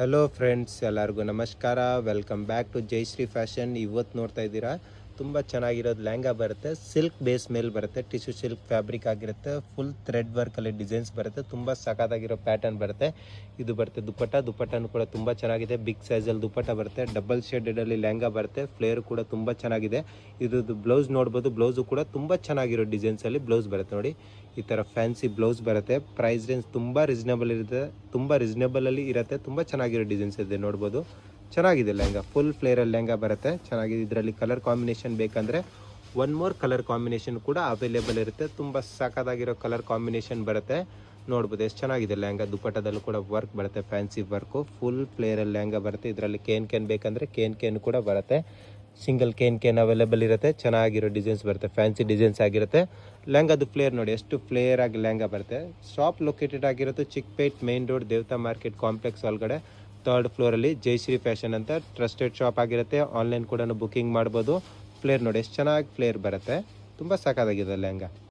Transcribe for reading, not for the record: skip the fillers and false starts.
Hello friends, ಎಲ್ಲರಿಗೂ ನಮಸ್ಕಾರ. Welcome back to Jaishree Fashion. ಇವತ್ತು ನೋಡ್ತಾ ಇದ್ದೀರಾ ತುಂಬ ಚೆನ್ನಾಗಿರೋದು ಲೆಹಂಗಾ ಬರುತ್ತೆ. ಸಿಲ್ಕ್ ಬೇಸ್ ಮೇಲೆ ಬರುತ್ತೆ, ಟಿಶ್ಯೂ ಸಿಲ್ಕ್ ಫ್ಯಾಬ್ರಿಕ್ ಆಗಿರುತ್ತೆ. ಫುಲ್ ಥ್ರೆಡ್ ವರ್ಕಲ್ಲಿ ಡಿಸೈನ್ಸ್ ಬರುತ್ತೆ. ತುಂಬ ಸಖತ್ತಾಗಿರೋ ಪ್ಯಾಟರ್ನ್ ಬರುತ್ತೆ. ಇದು ಬರುತ್ತೆ ದುಪ್ಪಟ್ಟನೂ ಕೂಡ ತುಂಬ ಚೆನ್ನಾಗಿದೆ. ಬಿಗ್ ಸೈಜಲ್ಲಿ ದುಪ್ಪಟ್ಟ ಬರುತ್ತೆ. ಡಬಲ್ ಶೇಡೆಡಲ್ಲಿ ಲೆಹಂಗಾ ಬರುತ್ತೆ. ಫ್ಲೇರ್ ಕೂಡ ತುಂಬ ಚೆನ್ನಾಗಿದೆ. ಇದ್ರದ್ದು ಬ್ಲೌಸ್ ನೋಡ್ಬೋದು. ಬ್ಲೌಸು ಕೂಡ ತುಂಬ ಚೆನ್ನಾಗಿರೋ ಡಿಸೈನ್ಸಲ್ಲಿ ಬ್ಲೌಸ್ ಬರುತ್ತೆ. ನೋಡಿ, ಈ ಥರ ಫ್ಯಾನ್ಸಿ ಬ್ಲೌಸ್ ಬರುತ್ತೆ. ಪ್ರೈಸ್ ರೇಂಜ್ ತುಂಬ ರೀಸನೇಬಲಲ್ಲಿ ಇರುತ್ತೆ. ತುಂಬ ಚೆನ್ನಾಗಿರೋ ಡಿಸೈನ್ಸ್ ಇದೆ, ನೋಡ್ಬೋದು. ಚೆನ್ನಾಗಿದೆ ಲೆಹಂಗಾ. ಫುಲ್ ಫ್ಲೇರಲ್ಲಿ ಲೆಹಂಗಾ ಬರುತ್ತೆ. ಚೆನ್ನಾಗಿದೆ. ಇದರಲ್ಲಿ ಕಲರ್ ಕಾಂಬಿನೇಷನ್ ಬೇಕಂದರೆ ಒನ್ ಮೋರ್ ಕಲರ್ ಕಾಂಬಿನೇಷನ್ ಕೂಡ ಅವೈಲೇಬಲ್ ಇರುತ್ತೆ. ತುಂಬ ಸಖತ್ತಾಗಿರೋ ಕಲರ್ ಕಾಂಬಿನೇಷನ್ ಬರುತ್ತೆ. ನೋಡ್ಬೋದು ಎಷ್ಟು ಚೆನ್ನಾಗಿದೆ ಲೆಹಂಗಾ. ದುಪ್ಪಟ್ಟದಲ್ಲೂ ಕೂಡ ವರ್ಕ್ ಬರುತ್ತೆ, ಫ್ಯಾನ್ಸಿ ವರ್ಕು. ಫುಲ್ ಫ್ಲೇರಲ್ಲಿ ಲೆಹಂಗಾ ಬರುತ್ತೆ. ಇದರಲ್ಲಿ ಕೇನ್ ಬೇಕಂದರೆ ಕೇನ್ ಕೂಡ ಬರುತ್ತೆ. ಸಿಂಗಲ್ ಕೇನ್ ಅವೈಲೇಬಲ್ ಇರುತ್ತೆ. ಚೆನ್ನಾಗಿರೋ ಡಿಸೈನ್ಸ್ ಬರುತ್ತೆ, ಫ್ಯಾನ್ಸಿ ಡಿಸೈನ್ಸ್ ಆಗಿರುತ್ತೆ. ಲೆಹಂಗಾದು ಫ್ಲೇರ್ ನೋಡಿ, ಎಷ್ಟು ಫ್ಲೇರ್ ಆಗಿ ಲೆಹಂಗಾ ಬರುತ್ತೆ. ಶಾಪ್ ಲೊಕೇಟೆಡ್ ಆಗಿರುತ್ತೆ ಚಿಕ್ಕಪೇಟ್ ಮೇನ್ ರೋಡ್, ದೇವತಾ ಮಾರ್ಕೆಟ್ ಕಾಂಪ್ಲೆಕ್ಸ್ ಒಳಗಡೆ 3rd ಫ್ಲೋರಲ್ಲಿ ಜೈಶ್ರೀ ಫ್ಯಾಷನ್ ಅಂತ ಟ್ರಸ್ಟೆಡ್ ಶಾಪ್ ಆಗಿರುತ್ತೆ. ಆನ್ಲೈನ್ ಕೂಡ ಬುಕಿಂಗ್ ಮಾಡ್ಬೋದು. ಫ್ಲೇರ್ ನೋಡಿ ಎಷ್ಟು ಚೆನ್ನಾಗಿ ಫ್ಲೇರ್ ಬರುತ್ತೆ. ತುಂಬ ಸಾಕಾಗಿದೆ ಲೆಹಂಗಾ.